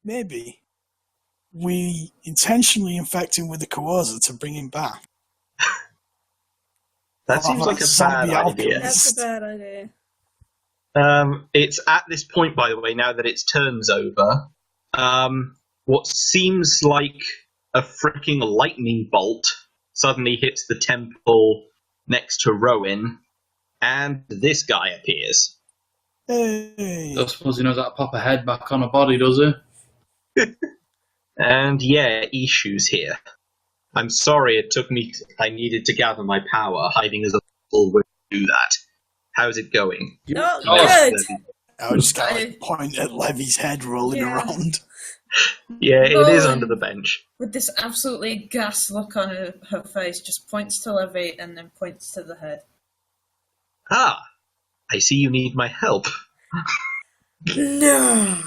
maybe we intentionally infect him with the Kawaza to bring him back. That seems like a bad idea. That's a bad idea. It's at this point, by the way, now that its turn's over, what seems like a freaking lightning bolt suddenly hits the temple next to Rowan, and this guy appears. Hey. I suppose he knows how to pop a head back on a body, does he? And yeah, Eshu's here. I'm sorry it took me... I needed to gather my power. Hiding as a fool would do that. How's it going? Not Oh, good. I was just going to point at Levy's head rolling around. Yeah, it is Rowan, under the bench. with this absolutely ghast look on her face, just points to Levi and then points to the head. Ah, I see you need my help. No.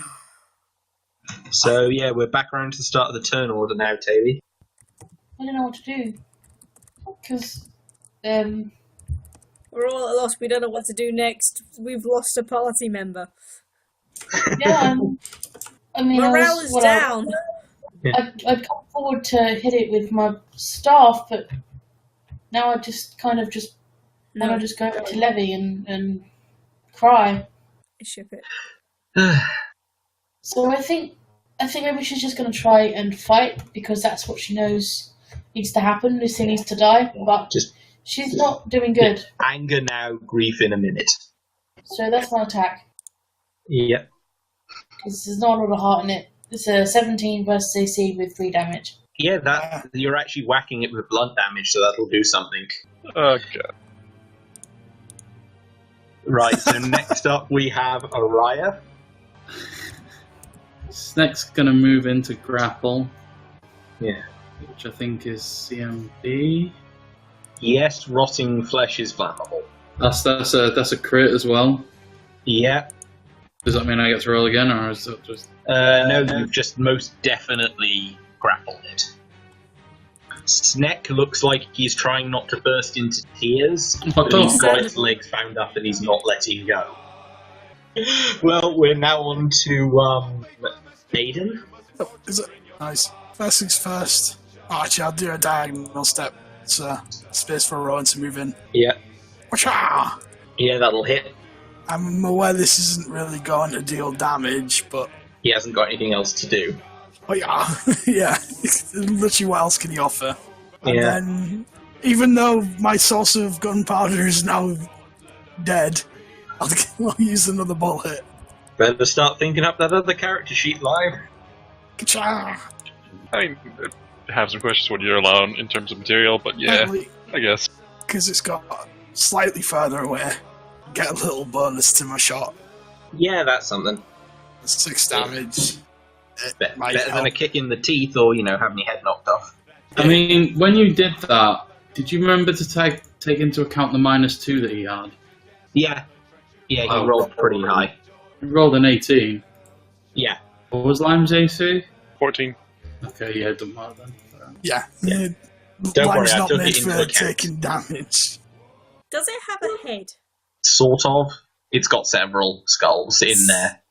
So yeah, we're back around to the start of the turn order now, Taylor. I don't know what to do. Because, We're all at a loss. We don't know what to do next. We've lost a party member. yeah, I mean, Morale is down. I'd come forward to hit it with my staff, but now I just kind of just want to just go to Levi and cry. Ship it. So I think maybe she's just going to try and fight because that's what she knows needs to happen. Lucy needs to die, but she's not doing good. Anger now, grief in a minute. So that's my attack. Yep. Because there's not a lot of heart in it. It's a 17 versus AC with 3 damage. Yeah, that you're actually whacking it with blunt damage, so that'll do something. Okay. Right, so next up we have Araya. Snake's going to move into grapple. Yeah. Which I think is CMB. Yes, rotting flesh is flammable. That's a crit as well. Yeah. Does that mean I get to roll again, or is it just... No, you've just most definitely grappled it. Sneck looks like he's trying not to burst into tears, but he's got his legs bound up and he's not letting go. Well, we're now on to Aiden. Oh, is it? Nice. First things first. Oh, actually, I'll do a diagonal step. It's space for Rowan to move in. Yeah. Whatcha! Yeah, that'll hit. I'm aware this isn't really going to deal damage, but... He hasn't got anything else to do. Oh yeah, yeah. Literally, what else can he offer? And Yeah. then, even though my source of gunpowder is now dead, I'll use another bullet. Better start thinking up that other character sheet live. Ka-cha! I mean, have some questions what you're allowed in terms of material, but yeah, I guess. Because it's got slightly further away. Get a little bonus to my shot. Yeah, that's something. 6 damage. Better than a kick in the teeth or, having your head knocked off. I mean, when you did that, did you remember to take into account the -2 that he had? Yeah. Yeah, he rolled pretty high. He rolled an 18. Yeah. What was Lime's AC? 14. Okay, yeah, it doesn't matter then. Yeah. Don't worry, Lime's I not took made it into for account. taking damage. Does it have a head? Sort of. It's got several skulls in there.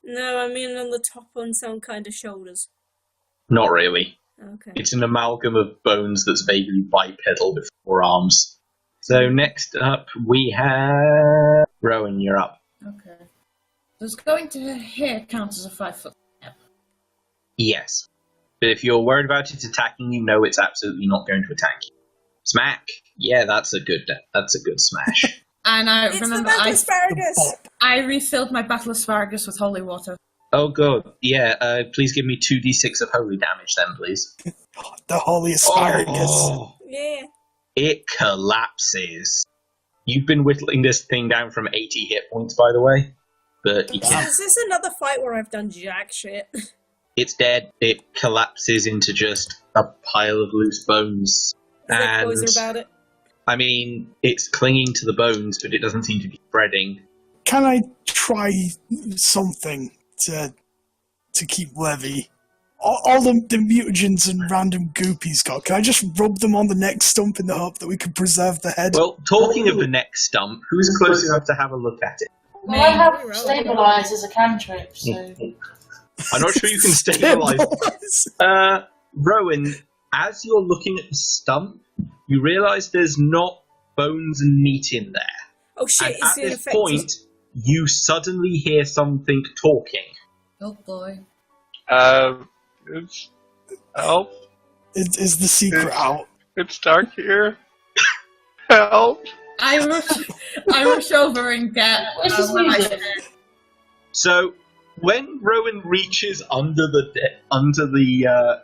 No, I mean on the top on some kind of shoulders. Not really. Okay. It's an amalgam of bones that's vaguely bipedal with 4 arms. So next up we have... Rowan, you're up. Okay. Does going to here count as a 5-foot step? Yes. But if you're worried about it attacking you, no, it's absolutely not going to attack you. Smack! Yeah, that's a good smash. And I It's remember the battle asparagus! I refilled my battle asparagus with holy water. Oh, good. Yeah, please give me 2d6 of holy damage then, please. The holy asparagus. Oh, Yeah. it collapses. You've been whittling this thing down from 80 hit points, by the way. But you can't. Is this another fight where I've done jack shit? It's dead. It collapses into just a pile of loose bones. Is there And, closer about it? I mean, it's clinging to the bones, but it doesn't seem to be spreading. Can I try something to keep Levy? All the mutagens and random goop he's got, can I just rub them on the neck stump in the hope that we can preserve the head? Well, talking of the neck stump, who's close enough to have a look at it? Well, I have stabilize as a cantrip, so I'm not sure you can stabilize. Rowan, as you're looking at the stump, you realise there's not bones and meat in there. Oh shit, And is at it this affected? point, you suddenly hear something talking. Oh boy. It's help. Is the secret out? It's dark here. Help. I rush over and get. Where's this music? So, when Rowan reaches under the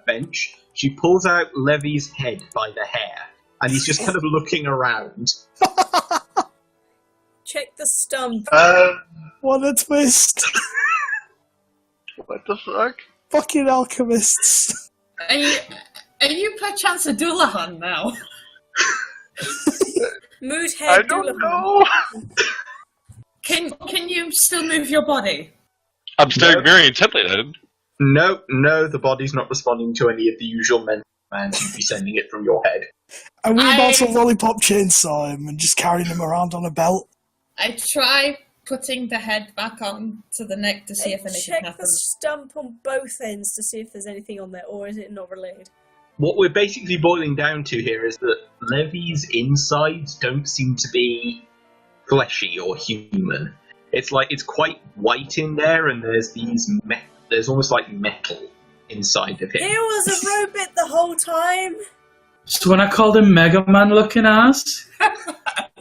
bench, she pulls out Levi's head by the hair, and he's just kind of looking around. Check the stump. What a twist! What the fuck? Fucking alchemists. Are you perchance a Doulahan now? Mood I head don't Doulahan. know. Can you still move your body? I'm staring very intently at it. No, the body's not responding to any of the usual mental commands you'd be sending it from your head. And we're about to lollipop chainsaw him and just carrying him around on a belt. I try putting the head back on to the neck to see if anything Check the happens. stump on both ends to see if there's anything on there, or is it not related? What we're basically boiling down to here is that Levi's insides don't seem to be fleshy or human. It's like it's quite white in there, and there's there's almost like metal inside of He him. was a robot the whole time. So when I called him Mega Man looking ass,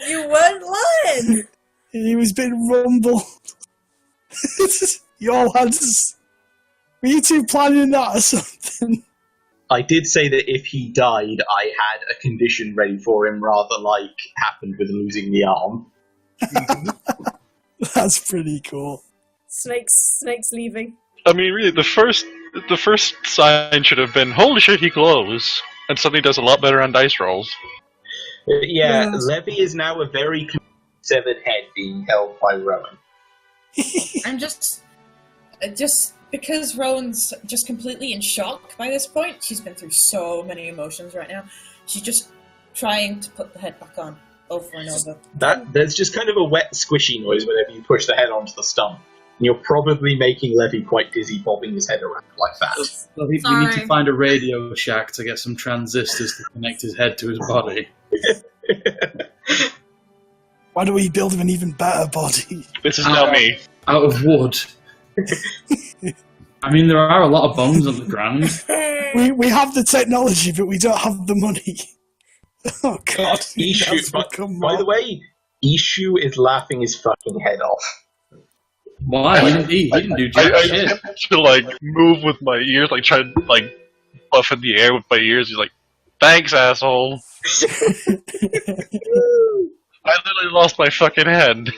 You weren't lying. He was being rumbled. You all had Were you two planning that or something? I did say that if he died, I had a condition ready for him, rather like happened with losing the arm. That's pretty cool. Snake's leaving. I mean, really, the first sign should have been, holy shit, he glows. And suddenly does a lot better on dice rolls. Yeah, Yes. Levi is now a very severed head being held by Rowan. I'm just because Rowan's just completely in shock by this point. She's been through so many emotions right now. She's just trying to put the head back on over and over. There's just kind of a wet, squishy noise whenever you push the head onto the stump. And you're probably making Levi quite dizzy bobbing his head around like that. we need Sorry. to find a Radio Shack to get some transistors to connect his head to his body. Why don't we build him an even better body? This is now me. Out of wood. I mean, there are a lot of bones on the ground. We have the technology, but we don't have the money. Oh god. Eshu, by the way, Eshu is laughing his fucking head off. Why? He didn't do jack I shit. attempt to, like, move with my ears, like, try to, like, puff in the air with my ears. He's like, thanks, asshole. I literally lost my fucking head.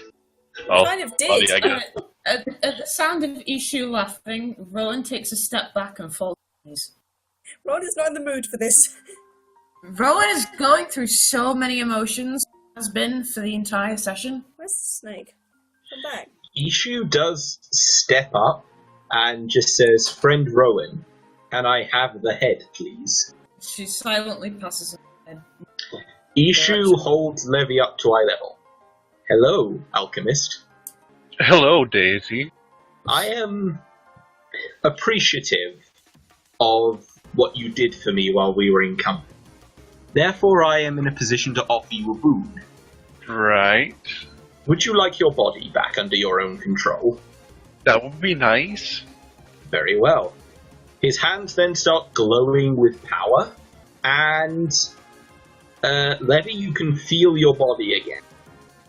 Oh, Kind of did. buddy, I guess. At the sound of Eshu laughing, Rowan takes a step back and falls on his knees. Ron is not in the mood for this. Rowan is going through so many emotions, has been for the entire session. Where's the snake? Come back. Eshu does step up and just says, "Friend Rowan, can I have the head, please?" She silently passes him the head. Eshu holds Levi up to eye level. "Hello, alchemist. Hello, Daisy. I am appreciative of what you did for me while we were in company. Therefore, I am in a position to offer you a boon. Right. Would you like your body back under your own control?" That would be nice. Very well. His hands then start glowing with power, and Levi, you can feel your body again.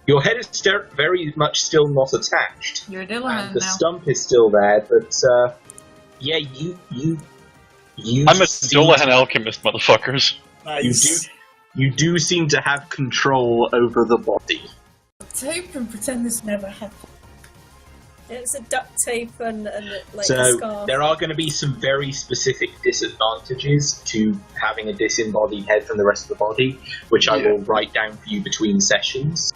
Your head is very much still not attached, You're a Doulahan and the now. stump is still there, but yeah, you. I'm a seem Doulahan to- alchemist, motherfuckers. You do seem to have control over the body. Tape and pretend this never happened. It's a duct tape and like a So scarf. there are going to be some very specific disadvantages to having a disembodied head from the rest of the body, which I will write down for you between sessions.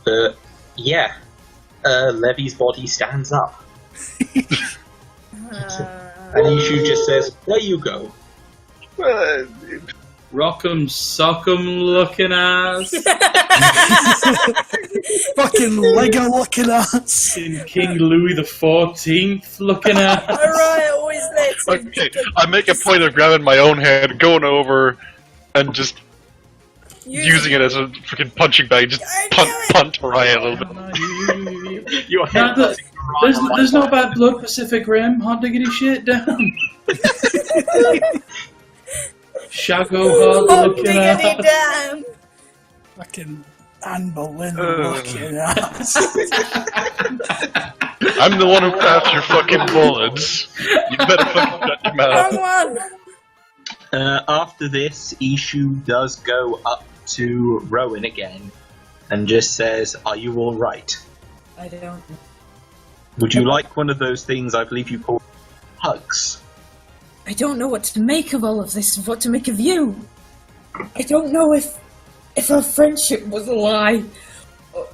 But yeah, Levi's body stands up, and Eshu just says, "There you go." Rock'em sock'em looking ass. Fucking Lego looking ass. In King Louis XIV looking at. Alright, always there to Okay, I make a point of grabbing my own head, going over, and just using it as a freaking punching bag, just punt Ryan a little bit. Your Nah, head there's no bad blood, Pacific Rim. Hard diggity shit down. Shago hard Oh, looking diggity at. damn! Fucking Anne Boleyn looking ass. I'm the one who crafts your fucking bullets. You better fucking shut your mouth. Wrong one! After this, Eshu does go up to Rowan again and just says, "Are you all right? I don't. Would you like one of those things I believe you call hugs?" I don't know what to make of all of this, what to make of you. I don't know if our friendship was a lie,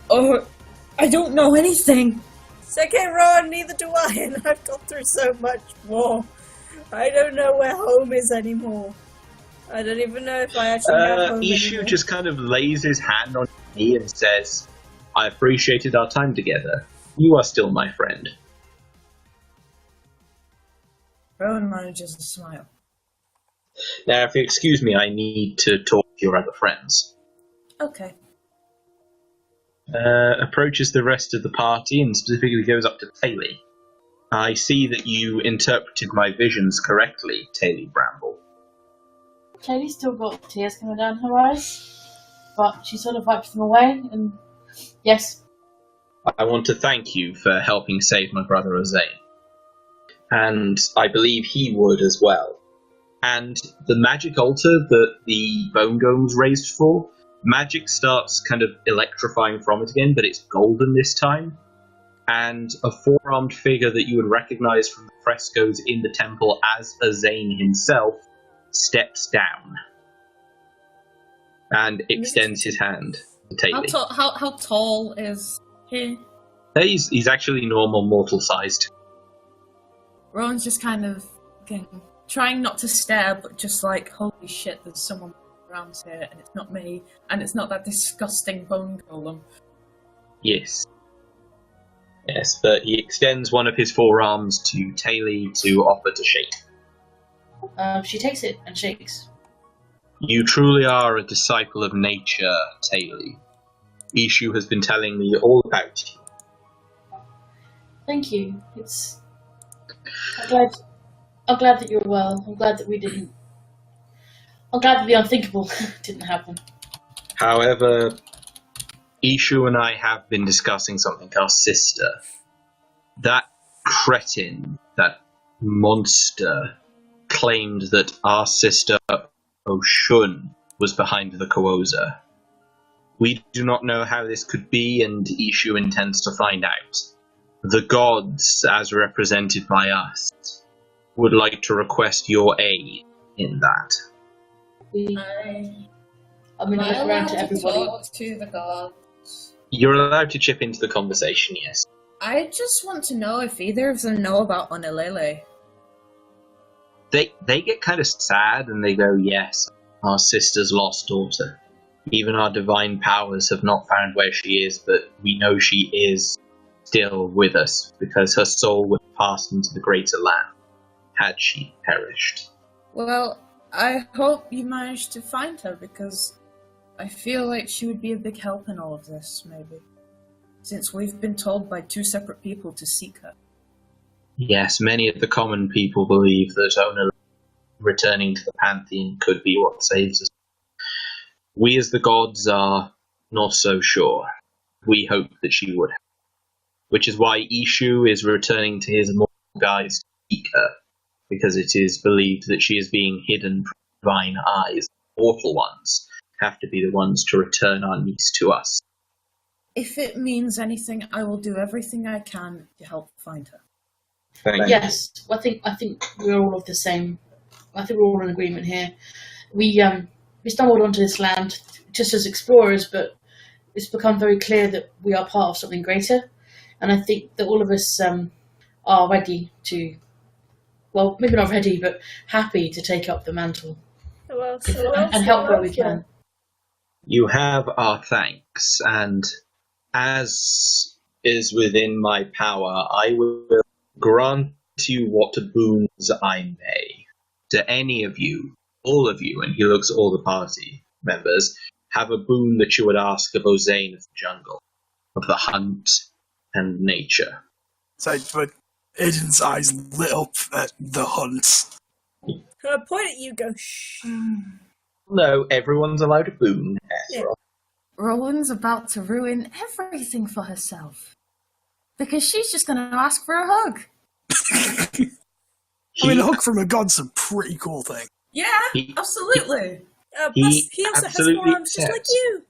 or I don't know anything. It's okay, Rowan, neither do I, and I've gone through so much more. I don't know where home is anymore. I don't even know if I actually have home Eshu anymore. just kind of lays his hand on his knee and says, "I appreciated our time together. You are still my friend." Rowan manages to smile. Now, if you excuse me, I need to talk to your other friends. Okay. Approaches the rest of the party and specifically goes up to Taylor. "I see that you interpreted my visions correctly, Taylor Bramble. Taylor's still got tears coming down her eyes, but she sort of wipes them away, and yes, I want to thank you for helping save my brother Ozane. And I believe he would as well. And the magic altar that the bone golems raised for, magic starts kind of electrifying from it again, but it's golden this time. And a four-armed figure that you would recognize from the frescoes in the temple as Ozane himself steps down and extends his hand to Taylor. How tall is he? He's actually normal, mortal-sized. Rowan's just kind of trying not to stare, but just like, holy shit, there's someone around here, and it's not me, and it's not that disgusting bone golem. Yes. Yes, but he extends one of his forearms to Taylor to offer to shake. she takes it and shakes. You truly are a disciple of nature, Taylor. Eshu has been telling me all about you. Thank you. I'm glad that you're well. I'm glad that we didn't. I'm glad that the unthinkable didn't happen. However, Eshu and I have been discussing something. Our sister. That cretin, that monster, claimed that our sister Oshun was behind the Koza. We do not know how this could be, and Eshu intends to find out. The gods, as represented by us, would like to request your aid in that. I'm going to look around to everybody. Talk to the gods. You're allowed to chip into the conversation, yes. I just want to know if either of them know about Onelele. They get kind of sad and they go, yes, our sister's lost daughter. Even our divine powers have not found where she is, but we know she is still with us because her soul would have passed into the greater land had she perished. Well, I hope you managed to find her, because I feel like she would be a big help in all of this, maybe. Since we've been told by two separate people to seek her. Yes, many of the common people believe that only returning to the Pantheon could be what saves us. We as the gods are not so sure. We hope that she would. Which is why Eshu is returning to his immortal guise to seek her, because it is believed that she is being hidden from divine eyes. Mortal ones have to be the ones to return our niece to us. If it means anything, I will do everything I can to help find her. Thank you. Yes, I think we're all of the same. I think we're all in agreement here. We stumbled onto this land just as explorers, but it's become very clear that we are part of something greater. And I think that all of us are ready to, well, maybe not ready, but happy to take up the mantle So and help where we can. You have our thanks, and as is within my power, I will grant you what boons I may. To any of you, all of you, and he looks at all the party members, have a boon that you would ask of Ozane of the jungle, of the hunt and nature. So, but Aiden's eyes lit up at the hunt. Can I point at you? Go shh. No, everyone's allowed a boon. Yeah. Rowan's about to ruin everything for herself. Because she's just going to ask for a hug. I mean, a hug from a god's a pretty cool thing. Yeah, absolutely. Plus, he also has absolutely 4 arms just like accepts. you.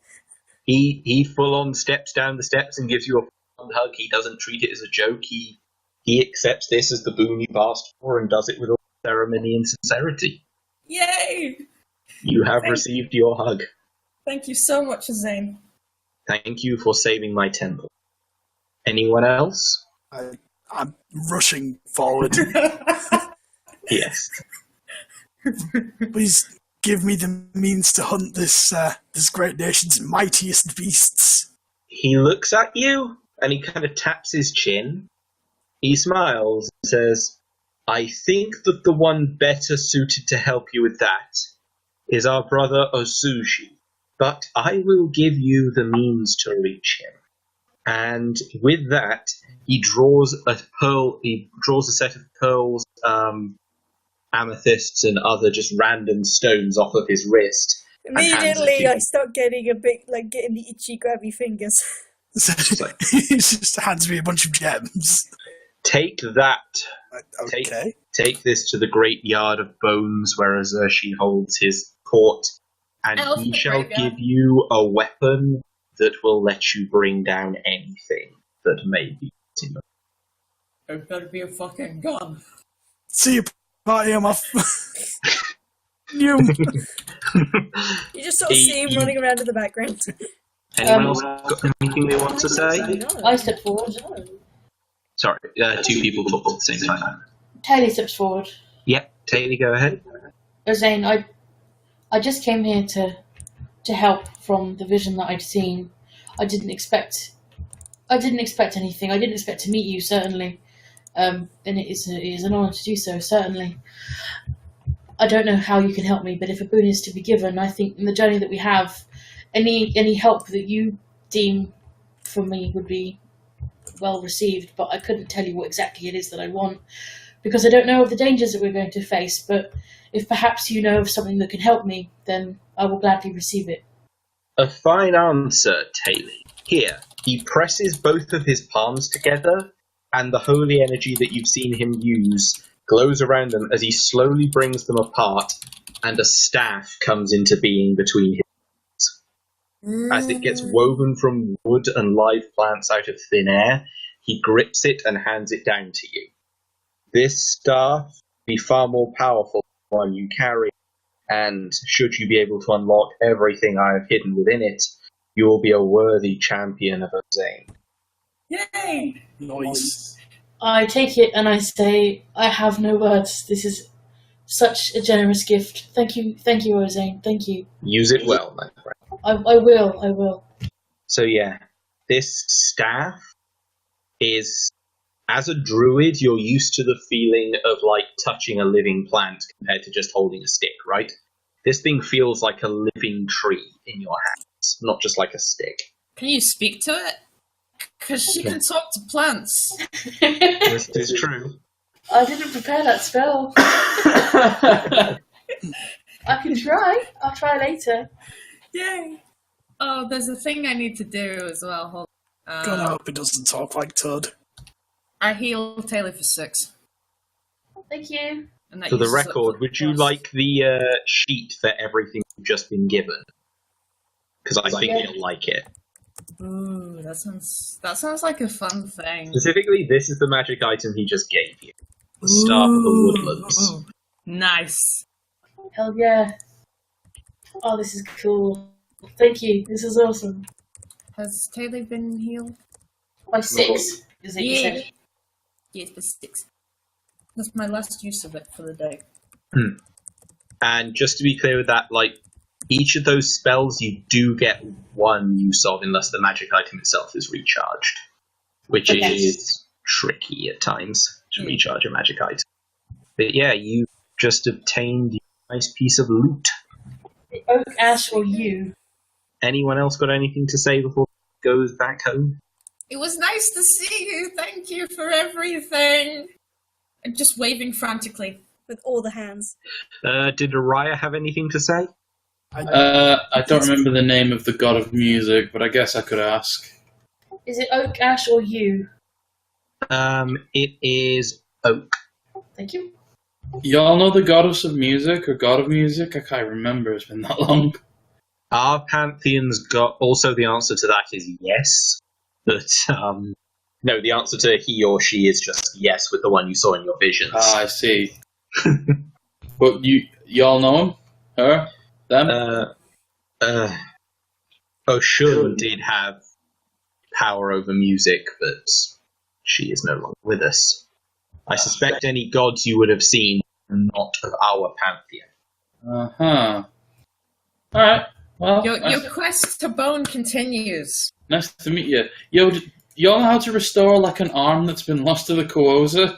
He full on steps down the steps and gives you a full hug. He doesn't treat it as a joke. He accepts this as the boon you've asked for and does it with all ceremony and sincerity. Yay! You have received your hug. Thank you so much, Ozane. Thank you for saving my temple. Anyone else? I'm rushing forward. Yes. Please give me the means to hunt this great nation's mightiest beasts. He looks at you and he kind of taps his chin. He smiles and says, I think that the one better suited to help you with that is our brother Osuji, but I will give you the means to reach him. And with that, he draws a set of pearls, amethysts, and other just random stones off of his wrist. Immediately, I start getting a bit like getting the itchy, grabby fingers. He just hands me a bunch of gems. Take that. Okay. Take this to the great yard of bones where Azershi holds his court, and he shall give you a weapon that will let you bring down anything that may be in your. It better be a fucking gun. See you, party. I'm off. You. You just sort of see him running around in the background. Anyone else got anything they want to say? I step forward. Sorry, 2 people talk at the same time. Taylor steps forward. Yep, Taylor, go ahead. Ozane, I just came here to help from the vision that I'd seen. I didn't expect anything. I didn't expect to meet you, certainly. And it is an honour to do so, certainly. I don't know how you can help me, but if a boon is to be given, I think in the journey that we have, any help that you deem from me would be well received, but I couldn't tell you what exactly it is that I want, because I don't know of the dangers that we're going to face, but if perhaps you know of something that can help me, then I will gladly receive it. A fine answer, Taylor. Here, he presses both of his palms together, and the holy energy that you've seen him use glows around them as he slowly brings them apart, and a staff comes into being between his hands. As it gets woven from wood and live plants out of thin air, he grips it and hands it down to you. This staff will be far more powerful than the one you carry, and should you be able to unlock everything I have hidden within it, you will be a worthy champion of Ozane. Yay! Nice. I take it and I say, I have no words. This is such a generous gift. Thank you, Ozane. Thank you. Use it well, my friend. I will. So yeah, this staff is, as a druid, you're used to the feeling of like touching a living plant compared to just holding a stick, right? This thing feels like a living tree in your hands, not just like a stick. Can you speak to it? Because she can talk to plants. This is true. I didn't prepare that spell. I can try. I'll try later. Yay! Oh, there's a thing I need to do as well. Hold on. God, I hope it doesn't talk like Toad. I heal Taylor for 6. Thank you. And that For the uses up record, would you plus. like the sheet for everything you've just been given? Because I think you'll like it. Ooh, that sounds like a fun thing. Specifically, this is the magic item he just gave you. The Staff of the Woodlands. Ooh, nice. Hell yeah. Oh, this is cool. Thank you. This is awesome. Has Taylor been healed? By 6, is it you said? Yes, by 6. That's my last use of it for the day. And just to be clear with that, like, Each of those spells, you do get one use of unless the magic item itself is recharged, which is tricky at times to recharge a magic item. But yeah, you just obtained a nice piece of loot. The oak ash or you? Anyone else got anything to say before it goes back home? It was nice to see you. Thank you for everything. I'm just waving frantically. With all the hands. Did Araya have anything to say? I don't remember the name of the god of music, but I guess I could ask. Is it oak ash or you? It is Oak. Thank you. Y'all know the goddess of music or god of music? I can't remember. It's been that long. Our pantheon's got also the answer to that is yes, but no, the answer to he or she is just yes with the one you saw in your visions. Ah, I see. But y'all know him? Her? Them? Oshun did have power over music, but she is no longer with us. I suspect any gods you would have seen are not of our pantheon. Uh-huh. Alright, well... Your quest to bone continues. Nice to meet you. Yo, y'all know how to restore, like, an arm that's been lost to the Koza?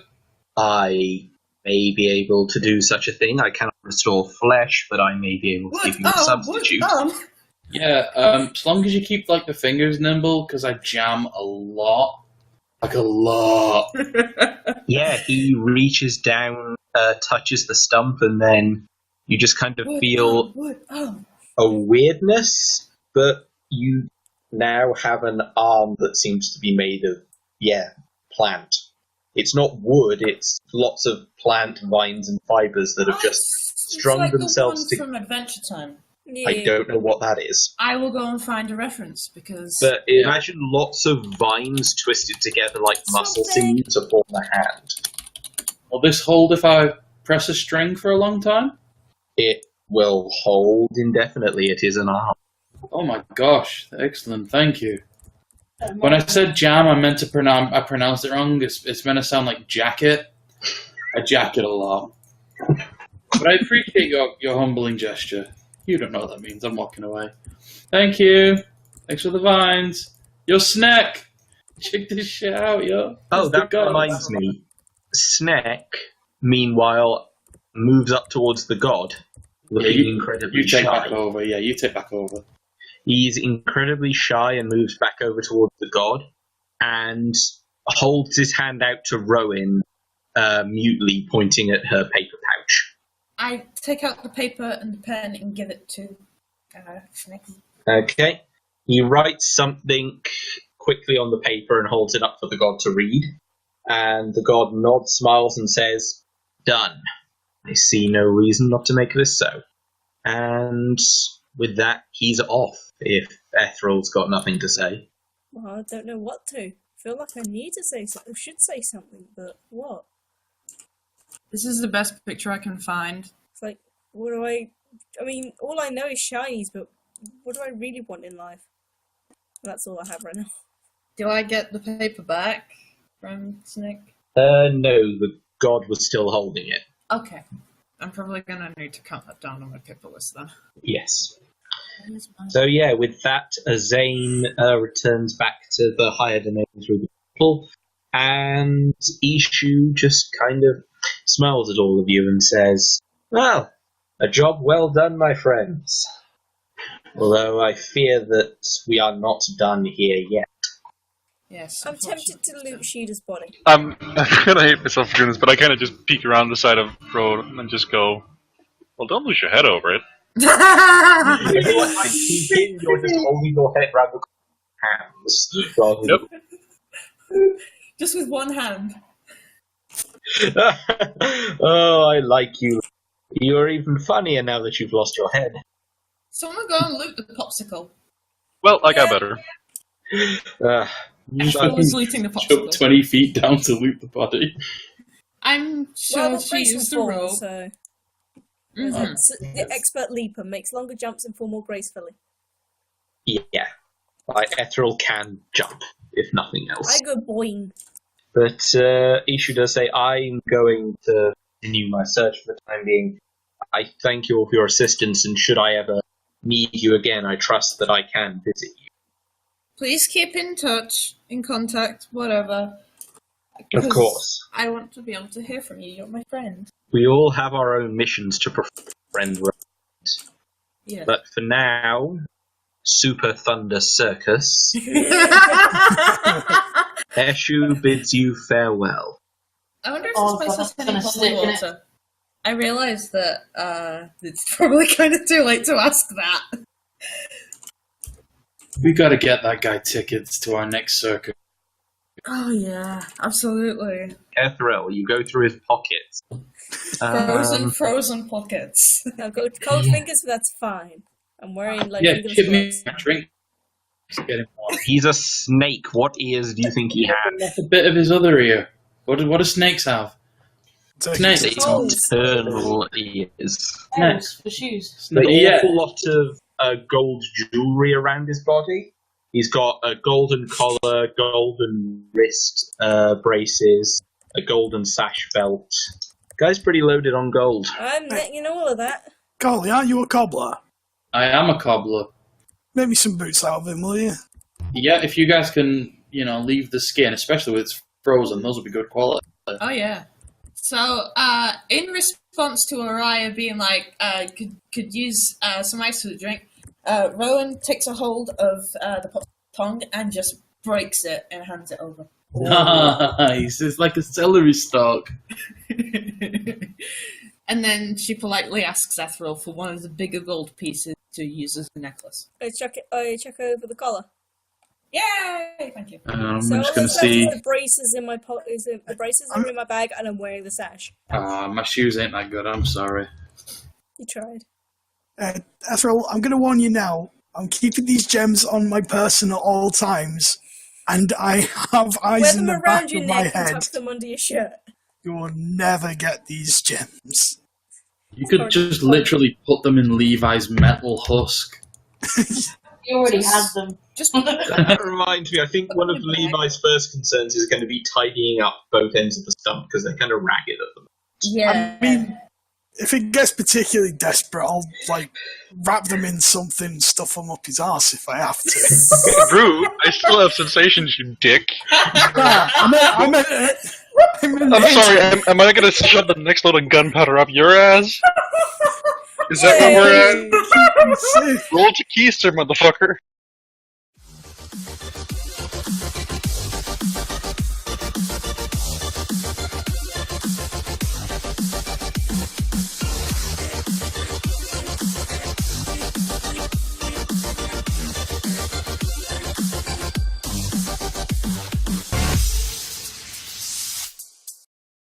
I may be able to do such a thing. I cannot restore flesh, but I may be able to give you a substitute. Yeah, as long as you keep, like, the fingers nimble, because I jam a lot. Like, a lot. Yeah, he reaches down, touches the stump, and then you just kind of feel a weirdness, but you now have an arm that seems to be made of, plant. It's not wood, it's lots of plant vines and fibres that have just strung like themselves the one from Adventure Time. Yeah. I don't know what that is. I will go and find a reference, because... But imagine lots of vines twisted together like muscle sinew to form a hand. Will this hold if I press a string for a long time? It will hold indefinitely. It is an arm. Oh my gosh, excellent, thank you. When I said jam, I meant to I pronounced it wrong. It's meant to sound like jacket. I jacket a lot. But I appreciate your humbling gesture. You don't know what that means. I'm walking away. Thank you. Thanks for the vines. Yo, Snack! Check this shit out, yo. Oh, that reminds me. Snack, meanwhile, moves up towards the god, looking incredibly shy. You take back over. Yeah, you take back over. He's incredibly shy and moves back over towards the god and holds his hand out to Rowan, mutely pointing at her paper pouch. I take out the paper and the pen and give it to Snacky. Okay. He writes something quickly on the paper and holds it up for the god to read. And the god nods, smiles, and says, "Done. I see no reason not to make this so." And with that, he's off, if Ethral's got nothing to say. Well, I don't know what to. I feel like I need to say something. I should say something, but what? This is the best picture I can find. It's like, what do I mean, all I know is shinies, but what do I really want in life? That's all I have right now. Do I get the paper back from Snake? No, the god was still holding it. Okay. I'm probably going to need to count that down on my paper list then. Yes. So yeah, with that, Ozane returns back to the higher domain through the portal, and Eshu just kind of smiles at all of you and says, "Well, a job well done, my friends. Although I fear that we are not done here yet." Yes. I'm tempted to loot Shida's body. I'm gonna hate myself for doing this, but I kind of just peek around the side of the road and just go, "Well, don't lose your head over it." You're just holding your head around the hands. Yep. Just with one hand. Oh, I like you. You're even funnier now that you've lost your head. Someone go and loot the popsicle. Well, I got better. Someone's looting the popsicle. Jump 20 feet down to loot the body. I'm sure she used the rope. So the expert leaper makes longer jumps and fall more gracefully. Yeah. Ethereal can jump, if nothing else. I go boing. But Eshu does say, "I'm going to continue my search for the time being. I thank you all for your assistance, and should I ever need you again, I trust that I can visit you. Please keep in touch, in contact, whatever. Of course. I want to be able to hear from you. You're my friend. We all have our own missions to friend. Yeah. But for now, Super Thunder Circus, Eshu bids you farewell. I wonder if Oh, this place God, has that's any gonna stick, bottled innit? water. I realise that it's probably kind of too late to ask that. We gotta get that guy tickets to our next circuit. Oh yeah, absolutely. Ethrel, you go through his pockets. Frozen pockets. I've got cold fingers, but that's fine. I'm wearing like Yeah, fingerless give me gloves. a drink. Let's get him one. He's a snake. What ears do you think he has? That's a bit of his other ear. What do snakes have? Snakes. Internal ears. Nails for shoes. An Yeah. awful lot of gold jewellery around his body. He's got a golden collar, golden wrist braces, a golden sash belt. Guy's pretty loaded on gold. I'm letting you know all of that. Golly, aren't you a cobbler? I am a cobbler. Make me some boots out of him, will you? Yeah, if you guys can, leave the skin, especially when it's frozen, those will be good quality. Oh yeah. So, in response to Araya being like, could use some ice for the drink, Rowan takes a hold of the pot tongue and just breaks it and hands it over. Nice. It's like a celery stalk. And then she politely asks Ethril for one of the bigger gold pieces to use as a necklace. I check over the collar. Yay! Thank you. I'm So just all going that's to left see. is the braces in my the braces are in my bag, and I'm wearing the sash. My shoes ain't that good. I'm sorry. You tried. Ethril, I'm going to warn you now. I'm keeping these gems on my person at all times, and I have eyes Wear in them the around back your of my neck and head. tuck them under your shirt. You will never get these gems. You could just literally put them in Levi's metal husk. He already has them. Just That reminds me, I think one of Levi's first concerns is going to be tidying up both ends of the stump because they're kind of ragged at them. yeah. I mean, if it gets particularly desperate, I'll wrap them in something and stuff them up his arse if I have to. Rude, I still have sensations, you dick. I'm sorry, am I gonna shove the next load of gunpowder up your ass? Is that where we're at? Roll to keister, motherfucker.